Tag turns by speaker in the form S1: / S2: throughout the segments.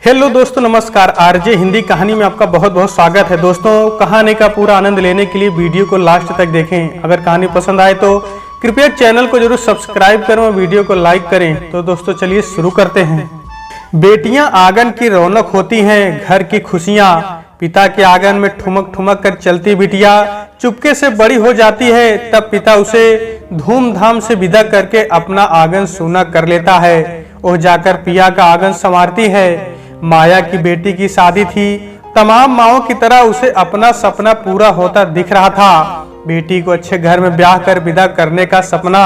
S1: Hello दोस्तों, नमस्कार। RJ Hindi कहानी में आपका बहुत बहुत स्वागत है। दोस्तों, कहानी का पूरा आनंद लेने के लिए वीडियो को लास्ट तक देखें। अगर कहानी पसंद आए तो कृपया चैनल को जरूर सब्सक्राइब करें और वीडियो को लाइक करें। तो दोस्तों चलिए शुरू करते हैं। बेटियां आंगन की रौनक होती हैं, घर की खुशियां। पिता के आंगन में ठुमक ठुमक कर चलती बिटिया चुपके से बड़ी हो जाती है। तब पिता उसे धूमधाम से विदा करके अपना आंगन सूना कर लेता है। वह जाकर पिया का आंगन संवारती है। माया की बेटी की शादी थी। तमाम माओं की तरह उसे अपना सपना पूरा होता दिख रहा था। बेटी को अच्छे घर में ब्याह कर विदा करने का सपना।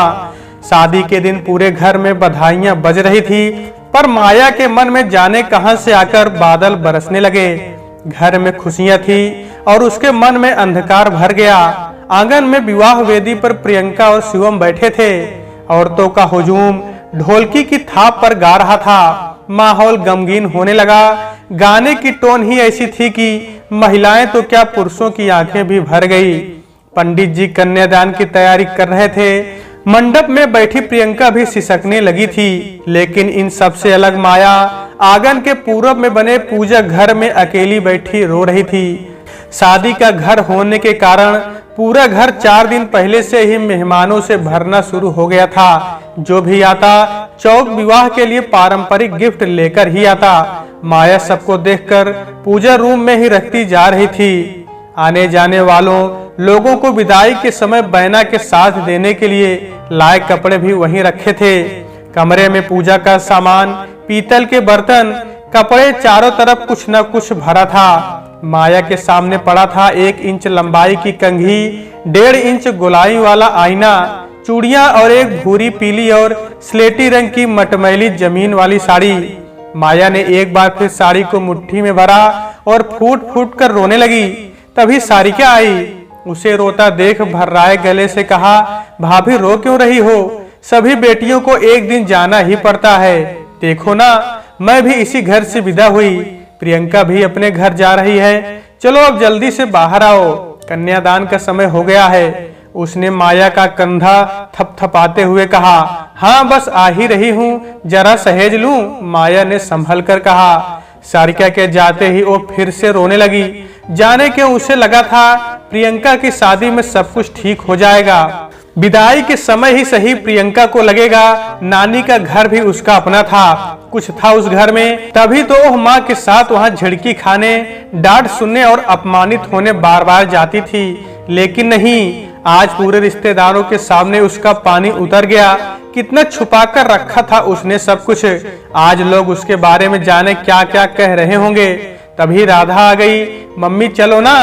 S1: शादी के दिन पूरे घर में बधाइयां बज रही थी, पर माया के मन में जाने कहां से आकर बादल बरसने लगे। घर में खुशियां थी और उसके मन में अंधकार भर गया। आंगन में विवाह वेदी पर प्रियंका और शिवम बैठे थे। औरतों का हुजूम ढोलकी की थाप पर गा रहा था। माहौल गमगीन होने लगा। गाने की टोन ही ऐसी थी कि महिलाएं तो क्या पुरुषों की आंखें भी भर गई। पंडित जी कन्यादान की तैयारी कर रहे थे। मंडप में बैठी प्रियंका भी सिसकने लगी थी। लेकिन इन सबसे अलग माया आंगन के पूरब में बने पूजा घर में अकेली बैठी रो रही थी। शादी का घर होने के कारण पूरा घर 4 दिन पहले से ही मेहमानों से भरना शुरू हो गया था। जो भी आता चौक विवाह के लिए पारंपरिक गिफ्ट लेकर ही आता। माया सबको देखकर पूजा रूम में ही रखती जा रही थी। आने जाने वालों लोगों को विदाई के समय बैना के साथ देने के लिए लाए कपड़े भी वहीं रखे थे। कमरे में पूजा का सामान, पीतल के बर्तन, कपड़े, चारों तरफ कुछ न कुछ भरा था। माया के सामने पड़ा था 1 इंच लंबाई की कंघी, 1.5 इंच गोलाई वाला आईना, चूड़ियां और एक भूरी पीली और स्लेटी रंग की मटमैली जमीन वाली साड़ी। माया ने एक बार फिर साड़ी को मुट्ठी में भरा और फूट फूट कर रोने लगी। तभी सारिका आई। उसे रोता देख भर्राए गले से कहा, भाभी रो क्यों रही हो? सभी बेटियों को एक दिन जाना ही पड़ता है। देखो ना, मैं भी इसी घर से विदा हुई। प्रियंका भी अपने घर जा रही है। चलो अब जल्दी से बाहर आओ, कन्यादान का समय हो गया है। उसने माया का कंधा थपथपाते हुए कहा। हाँ, बस आ ही रही हूँ, जरा सहेज लूं, माया ने संभल कर कहा। सारिका के जाते ही वो फिर से रोने लगी। जाने क्यों उसे लगा था प्रियंका की शादी में सब कुछ ठीक हो जाएगा। विदाई के समय ही सही प्रियंका को लगेगा नानी का घर भी उसका अपना था। कुछ था उस घर में, तभी तो वह माँ के साथ वहाँ झिड़की खाने, डांट सुनने और अपमानित होने बार बार जाती थी। लेकिन नहीं, आज पूरे रिश्तेदारों के सामने उसका पानी उतर गया। कितना छुपा कर रखा था उसने सब कुछ। आज लोग उसके बारे में जाने क्या क्या कह रहे होंगे। तभी राधा आ गई। मम्मी चलो ना,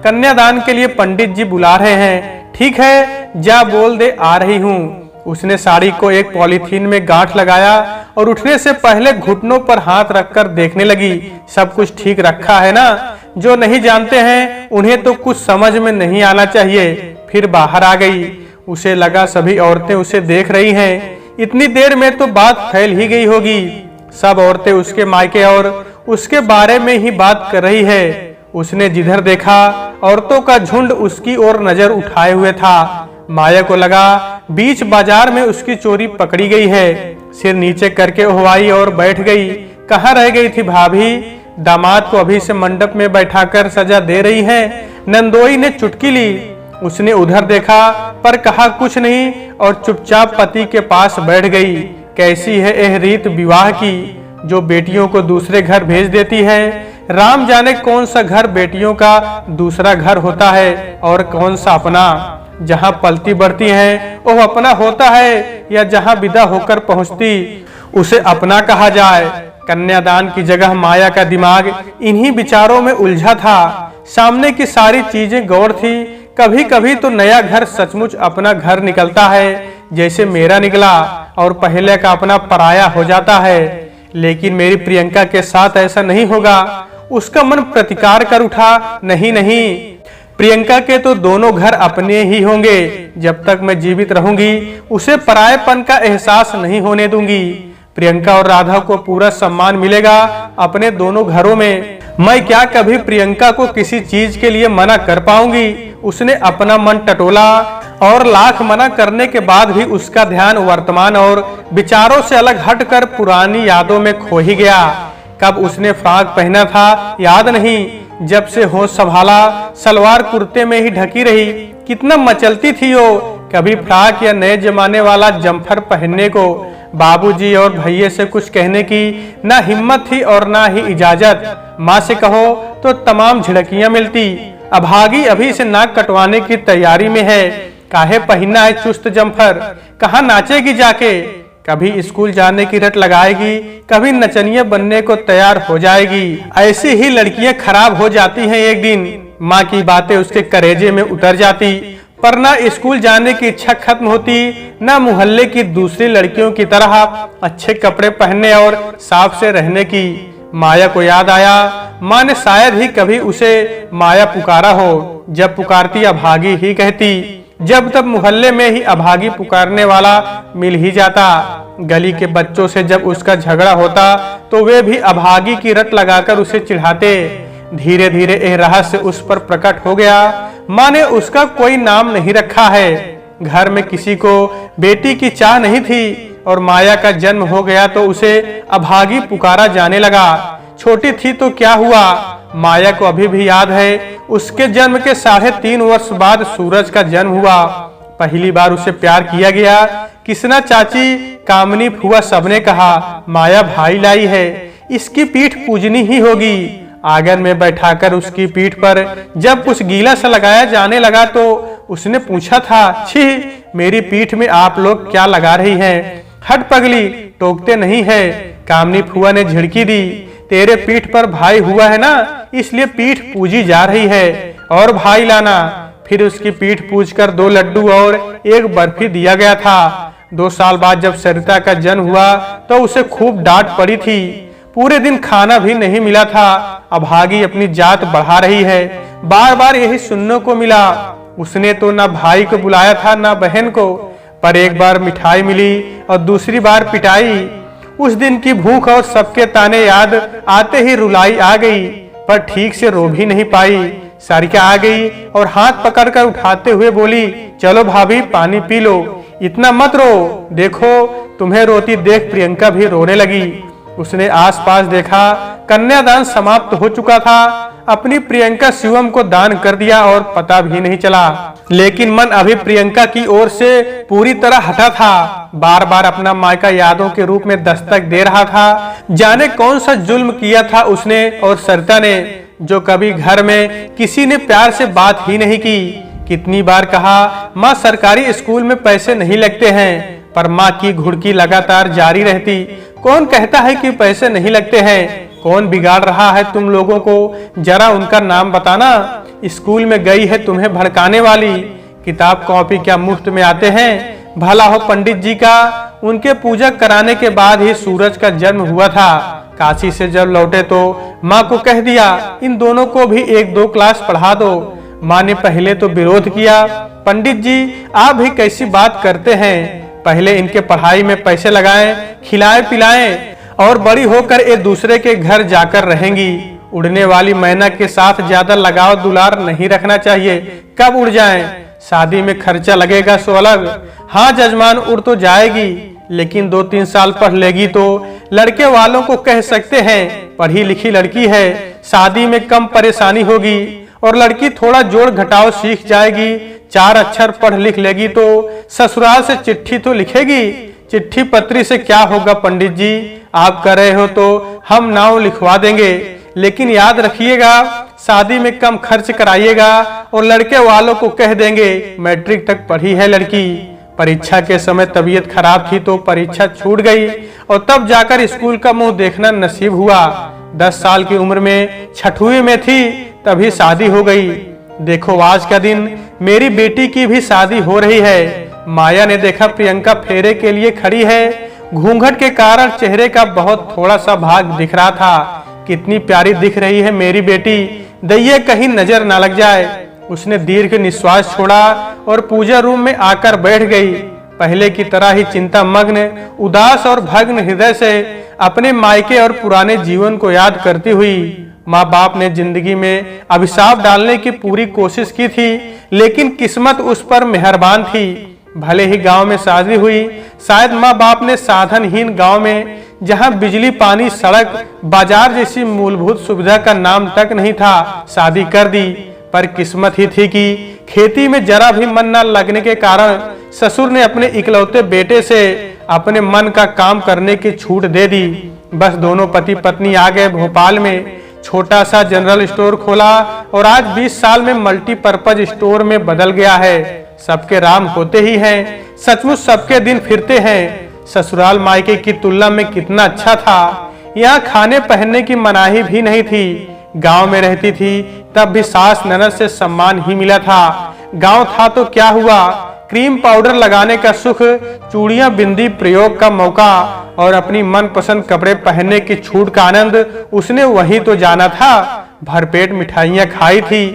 S1: कन्यादान के लिए पंडित जी बुला रहे हैं। ठीक है, जा बोल दे आ रही हूँ। उसने साड़ी को एक पॉलीथीन में गांठ लगाया और उठने से पहले घुटनों पर हाथ रखकर देखने लगी। सब कुछ ठीक रखा है ना? जो नहीं जानते हैं उन्हें तो कुछ समझ में नहीं आना चाहिए। फिर बाहर आ गई। उसे लगा सभी औरतें उसे देख रही हैं। इतनी देर में तो बात फैल ही गई होगी। सब औरतें उसके मायके और उसके बारे में ही बात कर रही है। उसने जिधर देखा औरतों का झुंड उसकी ओर नजर उठाए हुए था। माया को लगा बीच बाजार में उसकी चोरी पकड़ी गई है। सिर नीचे करके वो आई और बैठ गई। कहाँ रह गई थी भाभी? दामाद को अभी से मंडप में बैठाकर सजा दे रही हैं। नंदोई ने चुटकी ली। उसने उधर देखा पर कहा कुछ नहीं और चुपचाप पति के पास बैठ गई। कैसी है यह रीत विवाह की, जो बेटियों को दूसरे घर भेज देती है। राम जाने कौन सा घर बेटियों का दूसरा घर होता है और कौन सा अपना। जहाँ पलती बढ़ती हैं वो अपना होता है, या जहाँ विदा होकर पहुँचती उसे अपना कहा जाए। कन्यादान की जगह माया का दिमाग इन्हीं विचारों में उलझा था। सामने की सारी चीजें गौर थी। कभी कभी तो नया घर सचमुच अपना घर निकलता है, जैसे मेरा निकला, और पहले का अपना पराया हो जाता है। लेकिन मेरी प्रियंका के साथ ऐसा नहीं होगा। उसका मन प्रतिकार कर उठा। नहीं नहीं, प्रियंका के तो दोनों घर अपने ही होंगे। जब तक मैं जीवित रहूंगी उसे परायेपन का एहसास नहीं होने दूंगी। प्रियंका और राधा को पूरा सम्मान मिलेगा अपने दोनों घरों में। मैं क्या कभी प्रियंका को किसी चीज के लिए मना कर पाऊंगी? उसने अपना मन टटोला और लाख मना करने के बाद भी उसका ध्यान वर्तमान और विचारों से अलग हटकर पुरानी यादों में खो ही गया। कब उसने फ्रॉक पहना था याद नहीं, जब से होश संभाला सलवार कुर्ते में ही ढकी रही। कितना मचलती थी वो, कभी फ्रॉक या नए जमाने वाला जम्फर पहनने को बाबूजी और भैये से कुछ कहने की ना हिम्मत थी और ना ही इजाजत। माँ से कहो तो तमाम झिड़कियां मिलती। अभागी अभी से नाक कटवाने की तैयारी में है, काहे पहनना है चुस्त जम्फर, कहाँ नाचेगी जाके। कभी स्कूल जाने की रट लगाएगी, कभी नचनिया बनने को तैयार हो जाएगी। ऐसी ही लड़कियां खराब हो जाती हैं एक दिन। माँ की बातें उसके करेजे में उतर जाती, पर ना स्कूल जाने की इच्छा खत्म होती, ना मोहल्ले की दूसरी लड़कियों की तरह अच्छे कपड़े पहनने और साफ से रहने की। माया को याद आया, माँ ने शायद ही कभी उसे माया पुकारा हो। जब पुकारती अभागी ही कहती, जब तब मोहल्ले में ही अभागी पुकारने वाला मिल ही जाता। गली के बच्चों से जब उसका झगड़ा होता तो वे भी अभागी की रट लगाकर उसे चिढ़ाते। धीरे धीरे यह रहस्य उस पर प्रकट हो गया। माँ ने उसका कोई नाम नहीं रखा है। घर में किसी को बेटी की चाह नहीं थी और माया का जन्म हो गया तो उसे अभागी पुकारा जाने लगा। छोटी थी तो क्या हुआ, माया को अभी भी याद है उसके जन्म के 3.5 वर्ष बाद सूरज का जन्म हुआ। पहली बार उसे प्यार किया गया। किसना चाची, कामनी, फुआ सबने कहा माया भाई लाई है, इसकी पीठ पूजनी ही होगी। आंगन में बैठाकर उसकी पीठ पर जब कुछ गीला सा लगाया जाने लगा तो उसने पूछा था, छी मेरी पीठ में आप लोग क्या लगा रही हैं? हट पगली, टोकते नहीं है। कामनी फुआ ने झिड़की दी, तेरे पीठ पर भाई हुआ है ना, इसलिए पीठ पूजी जा रही है, और भाई लाना। फिर उसकी पीठ पूजकर 2 लड्डू और 1 बर्फी दिया गया था। 2 साल बाद जब सरिता का जन्म हुआ तो उसे खूब डांट पड़ी थी। पूरे दिन खाना भी नहीं मिला था। अभागी अपनी जात बढ़ा रही है, बार बार यही सुनने को मिला। उसने तो ना भाई को बुलाया था ना बहन को, पर एक बार मिठाई मिली और दूसरी बार पिटाई। उस दिन की भूख और सबके ताने याद आते ही रुलाई आ गई, पर ठीक से रो भी नहीं पाई। सारिका आ गई और हाथ पकड़कर उठाते हुए बोली, चलो भाभी पानी पी लो, इतना मत रो, देखो तुम्हें रोती देख प्रियंका भी रोने लगी। उसने आसपास देखा, कन्यादान समाप्त हो चुका था। अपनी प्रियंका शिवम को दान कर दिया और पता भी नहीं चला। लेकिन मन अभी प्रियंका की ओर से पूरी तरह हटा था। बार बार अपना मायका यादों के रूप में दस्तक दे रहा था। जाने कौन सा जुल्म किया था उसने और सरिता ने, जो कभी घर में किसी ने प्यार से बात ही नहीं की। कितनी बार कहा, माँ सरकारी स्कूल में पैसे नहीं लगते हैं, पर माँ की घुड़की लगातार जारी रहती। कौन कहता है कि पैसे नहीं लगते हैं? कौन बिगाड़ रहा है तुम लोगों को, जरा उनका नाम बताना। स्कूल में गई है तुम्हें भड़काने वाली। किताब कॉपी क्या मुफ्त में आते हैं? भला हो पंडित जी का, उनके पूजा कराने के बाद ही सूरज का जन्म हुआ था। काशी से जब लौटे तो माँ को कह दिया, इन दोनों को भी 1-2 क्लास पढ़ा दो। माँ ने पहले तो विरोध किया, पंडित जी आप भी कैसी बात करते हैं, पहले इनके पढ़ाई में पैसे लगाएं, खिलाएं पिलाएं, और बड़ी होकर एक दूसरे के घर जाकर रहेंगी। उड़ने वाली मैना के साथ ज्यादा लगाव दुलार नहीं रखना चाहिए, कब उड़ जाएं। शादी में खर्चा लगेगा सो अलग। हाँ जजमान, उड़ तो जाएगी, लेकिन 2-3 साल पढ़ लेगी तो लड़के वालों को कह सकते हैं पढ़ी लिखी लड़की है, शादी में कम परेशानी होगी। और लड़की थोड़ा जोड़ घटाव सीख जाएगी, 4 अक्षर पढ़ लिख लेगी तो ससुराल से चिट्ठी तो लिखेगी। चिट्ठी पत्री से क्या होगा पंडित जी, आप कर रहे हो तो हम नाम लिखवा देंगे, लेकिन याद रखिएगा शादी में कम खर्च कराइएगा। और लड़के वालों को कह देंगे मैट्रिक तक पढ़ी है लड़की। परीक्षा के समय तबीयत खराब थी तो परीक्षा छूट गई और तब जाकर स्कूल का मुंह देखना नसीब हुआ। 10 साल की उम्र में 6वीं में थी तभी शादी हो गई। देखो आज का दिन मेरी बेटी की भी शादी हो रही है। माया ने देखा प्रियंका फेरे के लिए खड़ी है। घूंघट के कारण चेहरे का बहुत थोड़ा सा भाग दिख रहा था। कितनी प्यारी दिख रही है मेरी बेटी, दैये कहीं नजर ना लग जाए। उसने दीर्घ निश्वास छोड़ा और पूजा रूम में आकर बैठ गई। पहले की तरह ही चिंता मग्न, उदास और भग्न हृदय से अपने मायके और पुराने जीवन को याद करती हुई। माँ बाप ने जिंदगी में अभिशाप डालने की पूरी कोशिश की थी, लेकिन किस्मत उस पर मेहरबान थी। भले ही गांव में शादी हुई, शायद माँ बाप ने साधनहीन गांव में जहां बिजली, पानी, सड़क, बाजार जैसी मूलभूत सुविधा का नाम तक नहीं था, शादी कर दी। पर किस्मत ही थी कि खेती में जरा भी मन न लगने के कारण ससुर ने अपने इकलौते बेटे से अपने मन का काम करने की छूट दे दी। बस दोनों पति पत्नी आ गए भोपाल में, छोटा सा जनरल स्टोर खोला और आज 20 साल में मल्टीपर्पज स्टोर में बदल गया है। सबके राम होते ही हैं, सचमुच सबके दिन फिरते हैं। ससुराल मायके की तुलना में कितना अच्छा था। यहाँ खाने पहनने की मनाही भी नहीं थी। गांव में रहती थी तब भी सास ननद से सम्मान ही मिला था। गांव था तो क्या हुआ, क्रीम पाउडर लगाने का सुख, चूड़ियां बिंदी प्रयोग का मौका और अपनी मनपसंद कपड़े पहनने की छूट का आनंद उसने वही तो जाना था। भरपेट मिठाइयां खाई थी।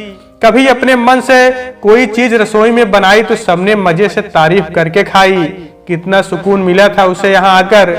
S1: कभी अपने मन से कोई चीज रसोई में बनाई तो सबने मजे से तारीफ करके खाई। कितना सुकून मिला था उसे यहाँ आकर।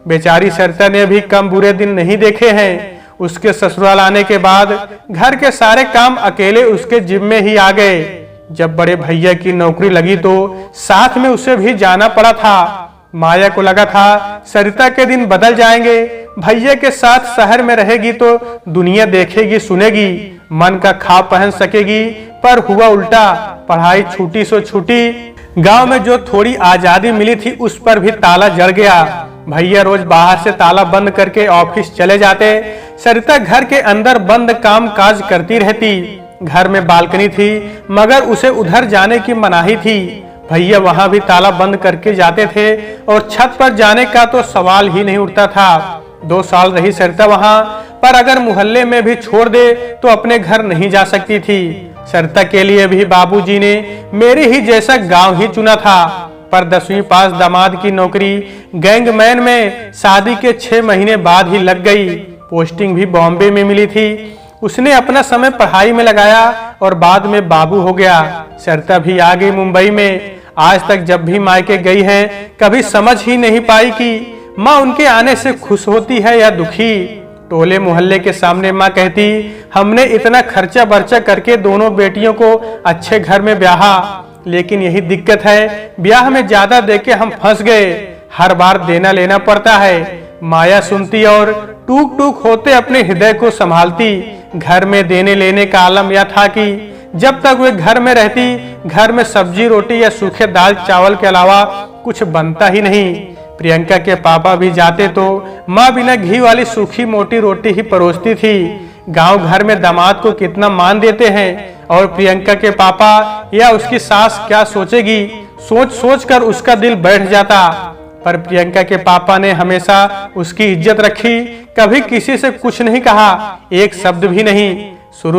S1: बेचारी सरिता ने भी कम बुरे दिन नहीं देखे हैं। उसके ससुराल आने के बाद घर के सारे काम अकेले उसके जिम्मे ही आ गए। जब बड़े भैया की नौकरी लगी तो साथ में उसे भी जाना पड़ा था। माया को लगा था सरिता के दिन बदल जाएंगे, भैया के साथ शहर में रहेगी तो दुनिया देखेगी सुनेगी, मन का खा पहन सकेगी। पर हुआ उल्टा, पढ़ाई छूटी सो छूटी। गांव में जो थोड़ी आजादी मिली थी उस पर भी ताला जड़ गया। भैया रोज बाहर से ताला बंद करके ऑफिस चले जाते। सरिता घर के अंदर बंद काम काज करती रहती। घर में बालकनी थी मगर उसे उधर जाने की मनाही थी। भैया वहां भी ताला बंद करके जाते थे और छत पर जाने का तो सवाल ही नहीं उठता था। 2 साल रही सरिता वहां, पर अगर मोहल्ले में भी छोड़ दे तो अपने घर नहीं जा सकती थी। सरिता के लिए भी बाबूजी ने मेरे ही जैसा गांव ही चुना था। पर 10वीं पास दामाद की नौकरी गैंगमैन में शादी के 6 महीने बाद ही लग गई। पोस्टिंग भी बॉम्बे में मिली थी। उसने अपना समय पढ़ाई में लगाया और बाद में बाबू हो गया। सरिता भी आ गई मुंबई में। आज तक जब भी मायके गई है कभी समझ ही नहीं पाई कि माँ उनके आने से खुश होती है या दुखी। टोले मोहल्ले के सामने माँ कहती, हमने इतना खर्चा बर्चा करके दोनों बेटियों को अच्छे घर में ब्याहा, लेकिन यही दिक्कत है, ब्याह में ज्यादा देके हम फंस गए। हर बार देना लेना पड़ता है। माया सुनती और टूक टूक होते अपने हृदय को संभालती। घर में देने लेने का आलम यह था कि जब तक वे घर में रहती, घर में सब्जी रोटी या सूखे दाल चावल के अलावा कुछ बनता ही नहीं। प्रियंका के पापा भी जाते तो माँ बिना घी वाली सूखी मोटी रोटी ही परोसती थी। गांव घर में दामाद को कितना मान देते हैं और प्रियंका के पापा या उसकी सास क्या सोचेगी, सोच सोच कर उसका दिल बैठ जाता। पर प्रियंका के पापा ने हमेशा उसकी इज्जत रखी, कभी किसी से कुछ नहीं कहा, एक शब्द भी नहीं।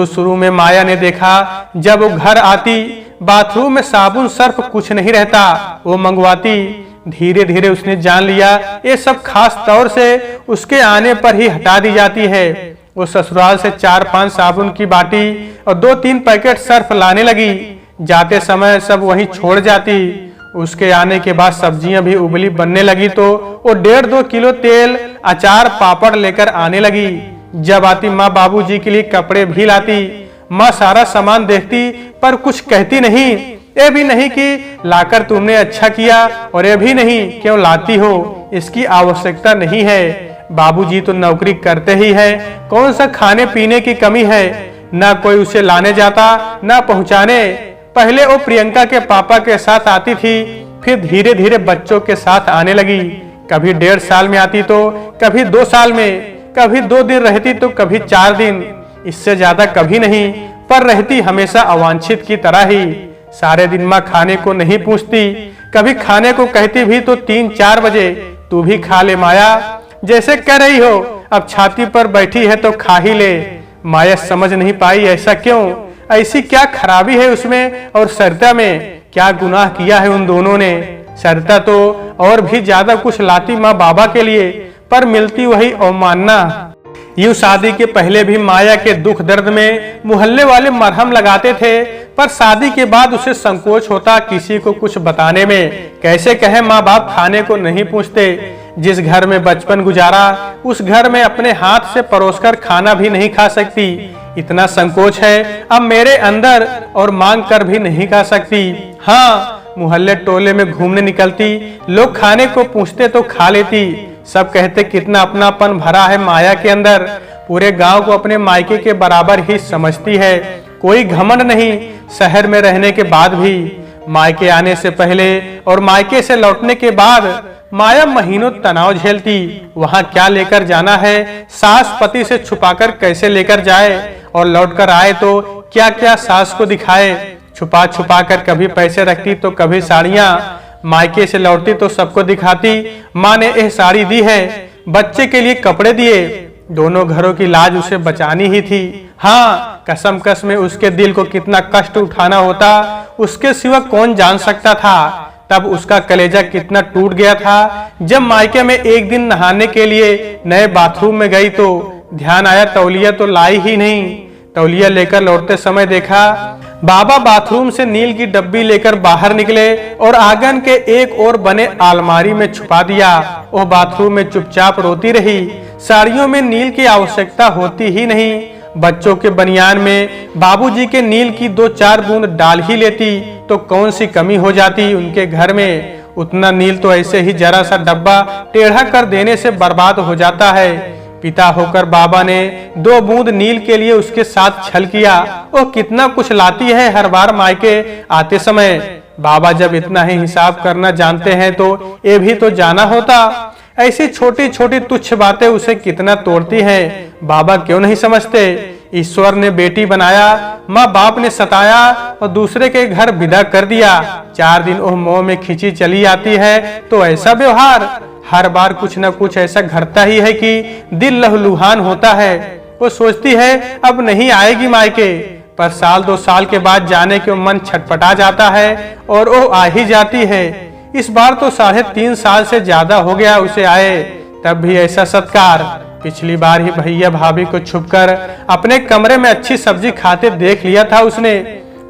S1: शुरू में माया ने देखा जब वो घर आती बाथरूम में साबुन सर्फ कुछ नहीं रहता, वो मंगवाती। धीरे धीरे उसने जान लिया ये सब खास तौर से उसके आने पर ही हटा दी जाती है। वो ससुराल से 4-5 साबुन की बाटी और 2-3 पैकेट सर्फ लाने लगी। जाते समय सब वहीं छोड़ जाती। उसके आने के बाद सब्जियां भी उबली बनने लगी तो वो 1.5-2 किलो तेल, अचार, पापड़ लेकर आने लगी। जब आती माँ बाबूजी के लिए कपड़े भी लाती। माँ सारा सामान देखती पर कुछ कहती नहीं। ये भी नहीं कि लाकर तुमने अच्छा किया और ये भी नहीं क्यों लाती हो, इसकी आवश्यकता नहीं है। बाबूजी तो नौकरी करते ही है, कौन सा खाने पीने की कमी है। ना कोई उसे लाने जाता ना पहुंचाने। पहले वो प्रियंका के पापा के साथ आती थी, फिर धीरे धीरे बच्चों के साथ आने लगी। कभी 1.5 साल में आती तो कभी 2 साल में, कभी 2 दिन रहती तो कभी 4 दिन, इससे ज्यादा कभी नहीं। पर रहती हमेशा अवांछित की तरह ही। सारे दिन माँ खाने को नहीं पूछती, कभी खाने को कहती भी तो 3-4 बजे, तू भी खा ले माया, जैसे कह रही हो अब छाती पर बैठी है तो खा ही ले। माया समझ नहीं पाई ऐसा क्यों, ऐसी क्या खराबी है उसमें और सरिता में, क्या गुनाह किया है उन दोनों ने। सरिता तो और भी ज्यादा कुछ लाती माँ बाबा के लिए, पर मिलती वही अवमानना। यूं शादी के पहले भी माया के दुख दर्द में मोहल्ले वाले मरहम लगाते थे, पर शादी के बाद उसे संकोच होता किसी को कुछ बताने में। कैसे कहे माँ बाप खाने को नहीं पूछते। जिस घर में बचपन गुजारा उस घर में अपने हाथ से परोसकर खाना भी नहीं खा सकती। इतना संकोच है अब मेरे अंदर और मांग कर भी नहीं खा सकती। हाँ, मोहल्ले टोले में घूमने निकलती, लोग खाने को पूछते तो खा लेती। सब कहते कितना अपनापन भरा है माया के अंदर, पूरे गांव को अपने मायके के बराबर ही समझती है, कोई घमंड नहीं। शहर में रहने के बाद भी, मायके आने से पहले और मायके से लौटने के बाद माया महीनों तनाव झेलती। वहां क्या लेकर जाना है, सास पति से छुपाकर कैसे लेकर जाए, और लौटकर आए तो क्या क्या सास को दिखाए। छुपा छुपा कर कभी पैसे रखती तो कभी साड़ियां, मायके से लौटती तो सबको दिखाती माँ ने यह साड़ी दी है, बच्चे के लिए कपड़े दिए। दोनों घरों की लाज उसे बचानी ही थी। हाँ, कसम कस में उसके दिल को कितना कष्ट उठाना होता, उसके सिवा कौन जान सकता था। तब उसका कलेजा कितना टूट गया था जब मायके में एक दिन नहाने के लिए नए बाथरूम में गई तो ध्यान आया तौलिया तो लाई ही नहीं। तौलिया लेकर लौटते समय देखा बाबा बाथरूम से नील की डब्बी लेकर बाहर निकले और आंगन के एक और बने अलमारी में छुपा दिया। वह बाथरूम में चुपचाप रोती रही। साड़ियों में नील की आवश्यकता होती ही नहीं, बच्चों के बनियान में बाबूजी के नील की 2-4 बूंद डाल ही लेती तो कौन सी कमी हो जाती उनके घर में। उतना नील तो ऐसे ही जरा सा डब्बा टेढ़ा कर देने से बर्बाद हो जाता है। पिता होकर बाबा ने 2 बूंद नील के लिए उसके साथ छल किया। वो कितना कुछ लाती है हर बार मायके आते समय। बाबा जब इतना ही हिसाब करना जानते हैं तो ये भी तो जाना होता। ऐसी छोटी छोटी तुच्छ बातें उसे कितना तोड़ती हैं, बाबा क्यों नहीं समझते। ईश्वर ने बेटी बनाया, माँ बाप ने सताया और दूसरे के घर विदा कर दिया। 4 दिन वह मोह में खिंची चली आती है तो ऐसा व्यवहार। हर बार कुछ न कुछ ऐसा घटता ही है कि दिल लहलुहान होता है। वो सोचती है अब नहीं आएगी मायके, पर 1-2 साल के बाद जाने के मन छटपटा जाता है और वो आ ही जाती है। इस बार तो 3.5 साल से ज्यादा हो गया उसे आए, तब भी ऐसा सत्कार। पिछली बार ही भैया भाभी को छुपकर अपने कमरे में अच्छी सब्जी खाते देख लिया था उसने।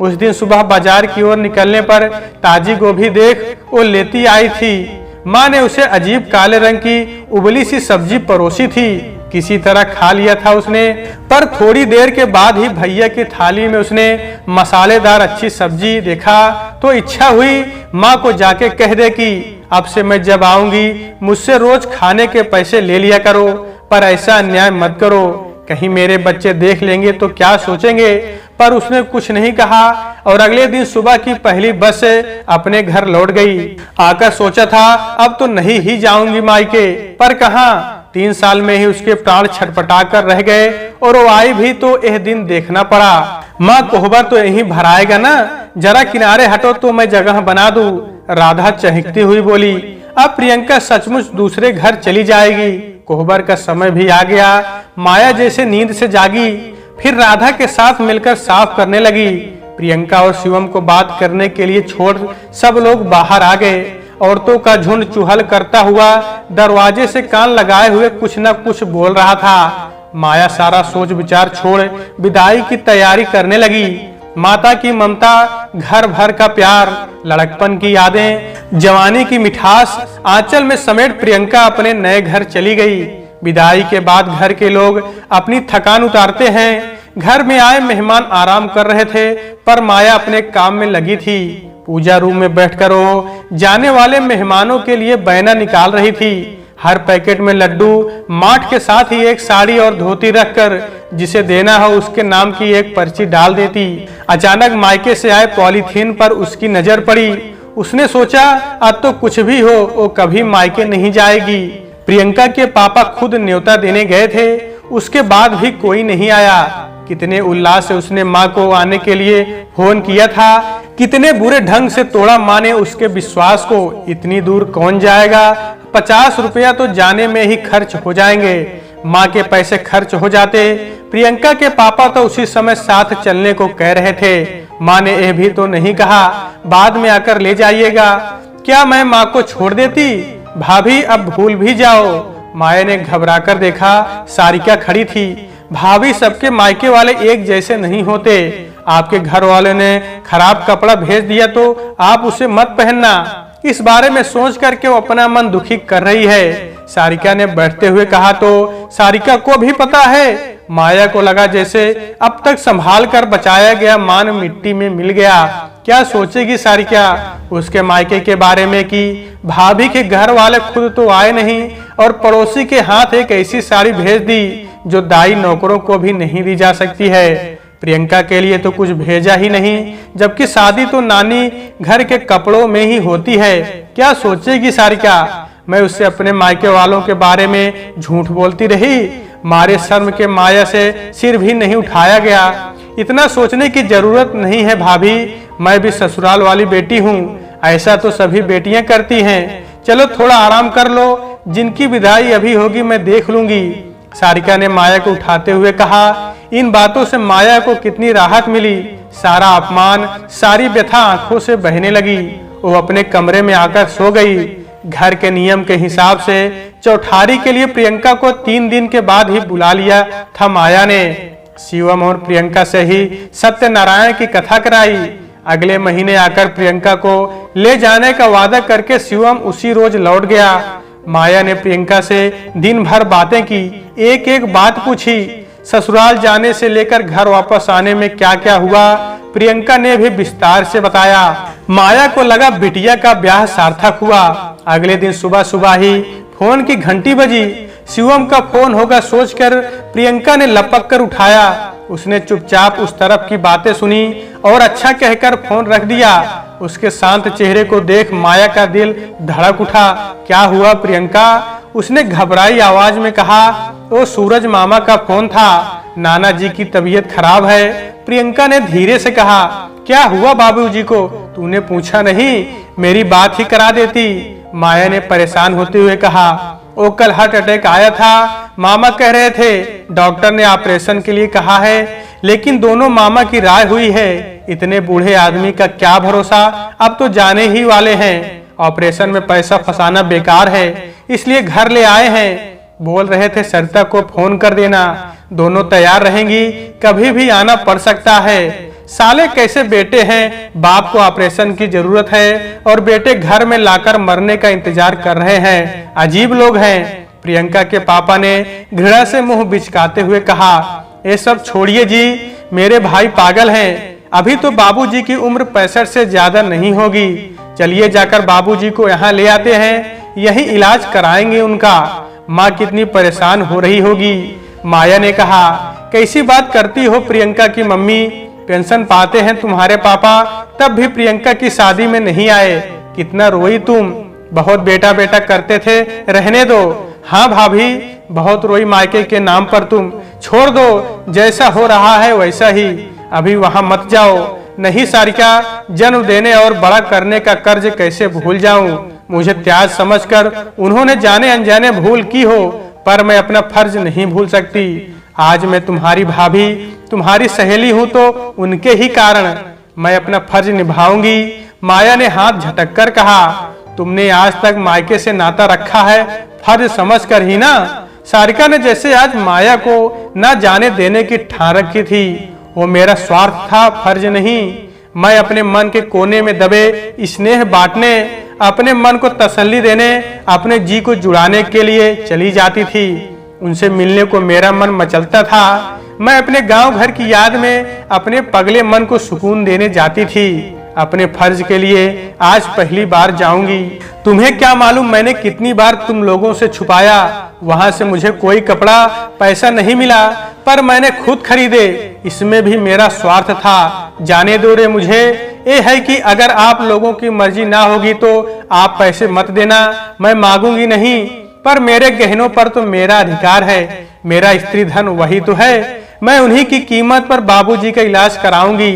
S1: उस दिन सुबह बाजार की ओर निकलने पर ताजी गोभी देख वो लेती आई थी। माँ ने उसे अजीब काले रंग की उबली सी सब्जी परोसी थी, किसी तरह खा लिया था उसने। पर थोड़ी देर के बाद ही भैया की थाली में उसने मसालेदार अच्छी सब्जी देखा तो इच्छा हुई माँ को जाके कह दे कि अब से मैं जब आऊंगी मुझसे रोज खाने के पैसे ले लिया करो, पर ऐसा अन्याय मत करो, कहीं मेरे बच्चे देख लेंगे तो क्या सोचेंगे। पर उसने कुछ नहीं कहा और अगले दिन सुबह की पहली बस से अपने घर लौट गई। आकर सोचा था अब तो नहीं ही जाऊंगी मायके, पर कहाँ। 3 साल में ही उसके प्राण छटपटा कर रह गए और वो आई भी तो यह दिन देखना पड़ा। माँ कोहबर तो यहीं भराएगा ना, जरा किनारे हटो तो मैं जगह बना दूं। राधा चहकती हुई बोली। अब प्रियंका सचमुच दूसरे घर चली जाएगी। कोहबर का समय भी आ गया। माया जैसे नींद से जागी, फिर राधा के साथ मिलकर साफ करने लगी। प्रियंका और शिवम को बात करने के लिए छोड़ सब लोग बाहर आ गए। औरतों का झुंड चुहल करता हुआ दरवाजे से कान लगाए हुए कुछ न कुछ बोल रहा था। माया सारा सोच विचार छोड़ विदाई की तैयारी करने लगी। माता की ममता, घर भर का प्यार, लड़कपन की यादें, जवानी की मिठास आंचल में समेट प्रियंका अपने नए घर चली गई। विदाई के बाद घर के लोग अपनी थकान उतारते हैं। घर में आए मेहमान आराम कर रहे थे, पर माया अपने काम में लगी थी। पूजा रूम में बैठकर वो जाने वाले मेहमानों के लिए बैना निकाल रही थी। हर पैकेट में लड्डू, माठ के साथ ही एक साड़ी और धोती रखकर जिसे देना हो उसके नाम की एक पर्ची डाल देती। अचानक मायके से आए पॉलीथीन पर उसकी नजर पड़ी। उसने सोचा अब तो कुछ भी हो वो कभी मायके नहीं जाएगी। प्रियंका के पापा खुद न्योता देने गए थे, उसके बाद भी कोई नहीं आया। कितने उल्लास से उसने माँ को आने के लिए फोन किया था, कितने बुरे ढंग से तोड़ा माँ ने उसके विश्वास को। इतनी दूर कौन जाएगा, 50 रुपया तो जाने में ही खर्च हो जाएंगे। माँ के पैसे खर्च हो जाते। प्रियंका के पापा तो उसी समय साथ चलने को कह रहे थे। माँ ने यह भी तो नहीं कहा बाद में आकर ले जाइएगा। क्या मैं माँ को छोड़ देती? भाभी अब भूल भी जाओ। माया ने घबराकर देखा, सारिका खड़ी थी। भाभी सबके मायके वाले एक जैसे नहीं होते। आपके घर वाले ने खराब कपड़ा भेज दिया तो आप उसे मत पहनना। इस बारे में सोच करके वो अपना मन दुखी कर रही है, सारिका ने बैठते हुए कहा। तो सारिका को भी पता है। माया को लगा जैसे अब तक संभाल कर बचाया गया मान मिट्टी में मिल गया। क्या सोचेगी सारिका? उसके मायके के बारे में कि भाभी के घर वाले खुद तो आए नहीं और पड़ोसी के हाथ एक ऐसी साड़ी भेज दी जो दाई नौकरों को भी नहीं दी जा सकती है। प्रियंका के लिए तो कुछ भेजा ही नहीं, जबकि शादी तो नानी घर के कपड़ों में ही होती है। क्या सोचेगी सारिका? मैं उससे अपने मायके वालों के बारे में झूठ बोलती रही। मारे शर्म के माया से सिर भी नहीं उठाया गया। इतना सोचने की जरूरत नहीं है भाभी, मैं भी ससुराल वाली बेटी हूँ। ऐसा तो सभी बेटियां करती हैं। चलो थोड़ा आराम कर लो, जिनकी विदाई अभी होगी मैं देख लूंगी। सारिका ने माया को उठाते हुए कहा। इन बातों से माया को कितनी राहत मिली। सारा अपमान, सारी व्यथा आंखों से बहने लगी। वो अपने कमरे में आकर सो गई। घर के नियम के हिसाब से चौठारी के लिए प्रियंका को 3 दिन के बाद ही बुला लिया था माया ने। शिवम और प्रियंका से ही सत्यनारायण की कथा कराई। अगले महीने आकर प्रियंका को ले जाने का वादा करके शिवम उसी रोज लौट गया। माया ने प्रियंका से दिन भर बातें की, एक एक बात पूछी। ससुराल जाने से लेकर घर वापस आने में क्या क्या हुआ प्रियंका ने भी विस्तार से बताया। माया को लगा बिटिया का ब्याह सार्थक हुआ। अगले दिन सुबह सुबह ही फोन की घंटी बजी। शिवम का फोन होगा सोचकर प्रियंका ने लपक कर उठाया। उसने चुपचाप उस तरफ की बातें सुनी और अच्छा कहकर फोन रख दिया। उसके शांत चेहरे को देख माया का दिल धड़क उठा। क्या हुआ प्रियंका? उसने घबराई आवाज में कहा। वो सूरज मामा का फोन था, नाना जी की तबीयत खराब है। प्रियंका ने धीरे से कहा। क्या हुआ बाबूजी को? तूने पूछा नहीं, मेरी बात ही करा देती। माया ने परेशान होते हुए कहा। वो कल हार्ट अटैक आया था, मामा कह रहे थे। डॉक्टर ने ऑपरेशन के लिए कहा है, लेकिन दोनों मामा की राय हुई है। इतने बूढ़े आदमी का क्या भरोसा, अब तो जाने ही वाले हैं। ऑपरेशन में पैसा फंसाना बेकार है, इसलिए घर ले आए हैं। बोल रहे थे सरिता को फोन कर देना, दोनों तैयार रहेंगी, कभी भी आना पड़ सकता है। साले कैसे बेटे हैं, बाप को ऑपरेशन की जरूरत है और बेटे घर में लाकर मरने का इंतजार कर रहे हैं। अजीब लोग हैं। प्रियंका के पापा ने घृणा से मुंह बिचकाते हुए कहा। ये सब छोड़िए जी, मेरे भाई पागल हैं। अभी तो बाबूजी की उम्र 65 से ज्यादा नहीं होगी। चलिए जाकर बाबूजी को यहाँ ले आते हैं, यही इलाज कराएंगे उनका। माँ कितनी परेशान हो रही होगी। माया ने कहा। कैसी बात करती हो प्रियंका की मम्मी, पेंशन पाते हैं तुम्हारे पापा, तब भी प्रियंका की शादी में नहीं आए। कितना रोई तुम, बहुत बेटा बेटा करते थे, रहने दो। हाँ भाभी, बहुत रोई मायके के नाम पर तुम। छोड़ दो, जैसा हो रहा है वैसा ही, अभी वहां मत जाओ। नहीं सारिका, जन्म देने और बड़ा करने का कर्ज कैसे भूल जाऊं। मुझे त्याग समझकर उन्होंने जाने अनजाने भूल की हो, पर मैं अपना फर्ज नहीं भूल सकती। आज मैं तुम्हारी भाभी, तुम्हारी सहेली हूं, तो उनके ही कारण मैं अपना फर्ज निभाऊंगी। माया ने हाथ झटक कर कहा। तुमने आज तक मायके से नाता रखा है, फर्ज समझकर ही ना। सारिका ने जैसे आज माया को न जाने देने की ठान रखी थी। वो मेरा स्वार्थ था, फर्ज नहीं। मैं अपने मन के कोने में दबे स्नेह बांटने, अपने मन को तसल्ली देने, अपने जी को जुड़ाने के लिए चली जाती थी। उनसे मिलने को मेरा मन मचलता था। मैं अपने गांव घर की याद में अपने पगले मन को सुकून देने जाती थी। अपने फर्ज के लिए आज पहली बार जाऊंगी। तुम्हें क्या मालूम मैंने कितनी बार तुम लोगों से छुपाया। वहां से मुझे कोई कपड़ा पैसा नहीं मिला, पर मैंने खुद खरीदे। इसमें भी मेरा स्वार्थ था। जाने दो रे मुझे। ये है कि अगर आप लोगों की मर्जी ना होगी तो आप पैसे मत देना, मैं मांगूंगी नहीं, पर मेरे गहनों पर तो मेरा अधिकार है। मेरा स्त्री धन वही तो है। मैं उन्हीं की कीमत पर बाबूजी का इलाज कराऊंगी।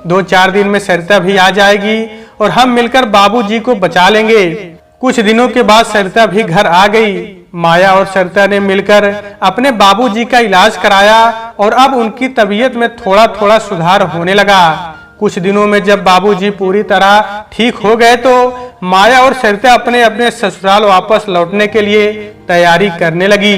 S1: 2-4 दिन में सरिता भी आ जाएगी और हम मिलकर बाबूजी को बचा लेंगे। कुछ दिनों के बाद सरिता भी घर आ गई। माया और सरिता ने मिलकर अपने बाबूजी का इलाज कराया और अब उनकी तबीयत में थोड़ा थोड़ा सुधार होने लगा। कुछ दिनों में जब बाबूजी पूरी तरह ठीक हो गए तो माया और सरिता अपने अपने ससुराल वापस लौटने के लिए तैयारी करने लगी।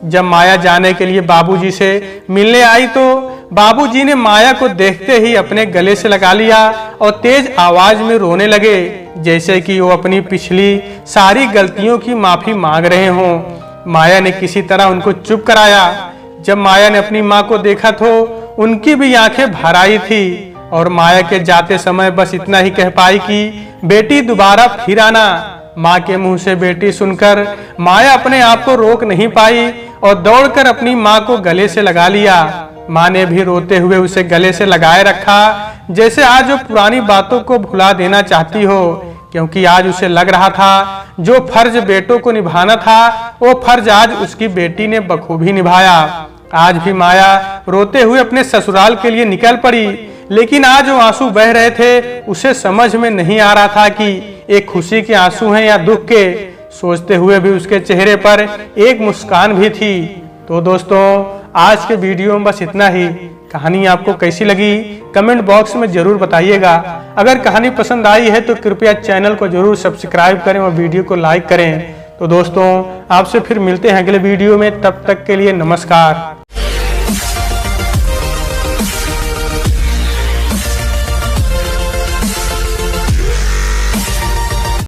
S1: जब माया जाने के लिए बाबूजी से मिलने आई तो बाबूजी ने माया को देखते ही अपने गले से लगा लिया और तेज आवाज में रोने लगे, जैसे कि वो अपनी पिछली सारी गलतियों की माफी मांग रहे हों। माया ने किसी तरह उनको चुप कराया। जब माया ने अपनी माँ को देखा तो उनकी भी आंखें भर आई थी और माया के जाते समय बस इतना ही कह पाई कि बेटी दोबारा फिर आना। माँ के मुंह से बेटी सुनकर माया अपने आप को रोक नहीं पाई और दौड़कर अपनी माँ को गले से लगा लिया। माँ ने भी रोते हुए उसे गले से लगाए रखा, जैसे आज वो पुरानी बातों को भुला देना चाहती हो, क्योंकि आज उसे लग रहा था जो फर्ज बेटों को निभाना था वो फर्ज आज उसकी बेटी ने बखूबी निभाया। आज भी माया रोते हुए अपने ससुराल के लिए निकल पड़ी, लेकिन आज जो आंसू बह रहे थे उसे समझ में नहीं आ रहा था कि एक खुशी के आंसू हैं या दुख के। सोचते हुए भी उसके चेहरे पर एक मुस्कान भी थी। तो दोस्तों, आज के वीडियो में बस इतना ही। कहानी आपको कैसी लगी कमेंट बॉक्स में जरूर बताइएगा। अगर कहानी पसंद आई है तो कृपया चैनल को जरूर सब्सक्राइब करें और वीडियो को लाइक करें। तो दोस्तों, आपसे फिर मिलते हैं अगले वीडियो में, तब तक के लिए नमस्कार।